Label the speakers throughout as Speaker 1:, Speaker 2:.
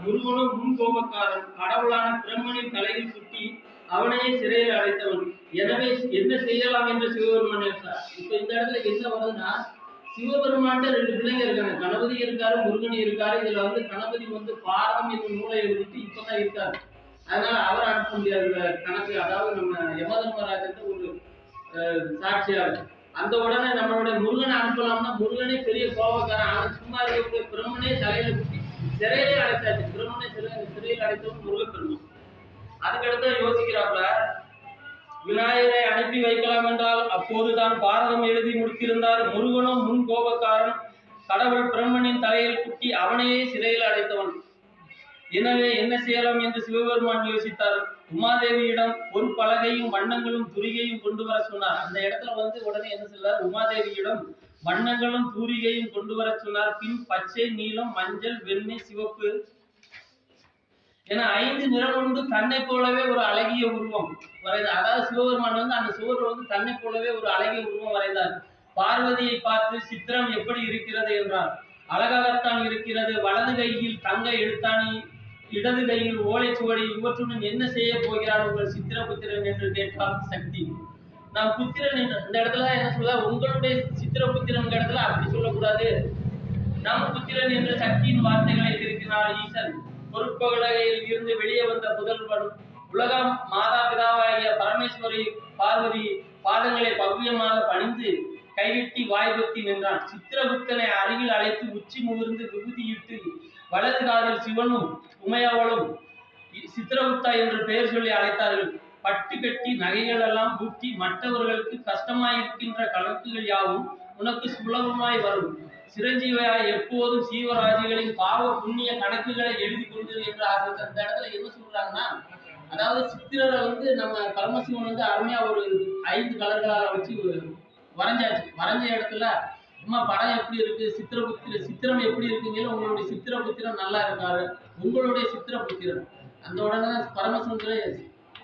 Speaker 1: முருகனும் முன்கோபக்காரன், கடவுளான பிரம்மனின் தலையில் சுட்டி அவனையே சிறையில் அடைத்தவன். எனவே என்ன செய்யலாம் என்று சிவபெருமான் யோசித்தார். இப்ப இந்த இடத்துல என்ன வருதுன்னா, சிவபெருமான்ட்ட 2 பிள்ளைங்க இருக்காங்க. கணபதி இருக்காரு, முருகன் இருக்காரு. இதுல கணபதி பாரதம் என்னும் நூலை எழுதிட்டு இப்பதான் இருக்காரு. அதனால அவரை அனுப்ப முடியாது கணக்கு. அதாவது நம்ம யமதர்மராஜன் ஒரு சாட்சியாளர். அந்த உடனே நம்மளுடைய முருகனை அனுப்பலாம்னா, முருகனே பெரிய கோபக்காரன். அவன் சும்மா இருக்கக்கூடிய பிரம்மனே தலையில குத்தி சிறையிலே அடைத்தாச்சு. பிரம்மனை சிறையில் அடைத்தவன் முருகப்பெருமான். அதுக்கடுத்து யோசிக்கிறாப்ல, விநாயகரை அனுப்பி வைக்கலாம் என்றால் அப்போதுதான் பாரதம் எழுதி முடித்திருந்தார். முருகனும் முன் கோபக்காரன், கடவுள் பிரம்மனின் தலையில் குட்டி அவனையே சிறையில் அடைத்தவன். எனவே என்ன செய்யலாம் என்று சிவபெருமான் யோசித்தார். உமாதேவியிடம் ஒரு பலகையும் வண்ணங்களும் தூரிகையும் கொண்டு வர சொன்னார். அந்த இடத்துல உடனே என்ன சொல்றார், உமாதேவியிடம் வண்ணங்களும் தூரிகையும் கொண்டு வர சொன்னார். பின் பச்சை, நீலம், மஞ்சள், வெண்ணை, சிவப்பு என 5 நிறம் கொண்டு தன்னை போலவே ஒரு அழகிய உருவம் வரைந்தார். அதாவது சிவபெருமான் அந்த சுவர் தன்னை போலவே ஒரு அழகிய உருவம் வரைந்தார். பார்வதியை பார்த்து சித்திரம் எப்படி இருக்கிறது என்றார். அழகாகத்தான் இருக்கிறது. வலது கையில் தங்க எழுத்தாணி, இடது கையில் ஓலைச்சுவடி. இவற்றுடன் என்ன செய்ய போகிறார் உங்கள் சித்திரபுத்திரன் என்று கேட்டார் சக்தி. நான் புத்திரன் இந்த இடத்துல என்ன சொல்ல, உங்களுடைய சித்திரபுத்திரன் இடத்துல அப்படி சொல்லக்கூடாது. நம் புத்திரன் என்று சக்தியின் வார்த்தைகளை திருத்தினார் ஈசன். பொறுப்பகலையில் இருந்து வெளியே வந்த புதல்வன் உலகம் மாதா பிதாவாகிய பரமேஸ்வரி பார்வதி பாதங்களை பவ்யமாக பணிந்து கைகட்டி வாய்பத்தி நின்றான். சித்திரகுப்தனை அருகில் அழைத்து உச்சி முகிர்ந்து விபூதியிட்டு வலது காதில் சிவனும் உமையவளும் சித்திரகுப்தா என்று பெயர் சொல்லி அழைத்தார்கள். பட்டு கட்டி நகைகள் எல்லாம் பூட்டி மற்றவர்களுக்கு கஷ்டமாயிருக்கின்ற கணக்குகள் யாவும் உனக்கு சுலபமாய் வரும். சிரஞ்சீவியாய் எப்போதும் சீவராஜிகளின் பாவ புண்ணிய கணக்குகளை எழுதி கொண்டு என்று ஆசிரியர் அந்த இடத்துல என்ன சொல்றாங்கன்னா, அதாவது சித்திரரை நம்ம பரமசிவன் அருமையா ஒரு 5 கலர்களால வச்சு வரைஞ்சாச்சு. வரைஞ்ச இடத்துல அம்மா படம் எப்படி இருக்கு, சித்திரம் எப்படி இருக்குங்கிற உங்களுடைய சித்திரபுத்திரன் நல்லா இருக்காரு, உங்களுடைய சித்திரபுத்திரன். அந்த உடனே பரமசிவன்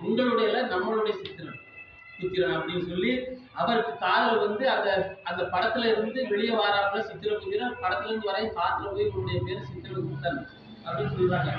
Speaker 1: உங்களுடைய நம்மளுடைய புத்திரன் அப்படின்னு சொல்லி அவருக்கு காதல் அந்த படத்துல இருந்து வெளியே வாராப்புல சித்திரபுத்திரன் படத்துல இருந்து வரையும் காத்துல போய் உங்களுடைய பேர் சித்திரகுப்தன் அப்படின்னு சொல்றாங்க.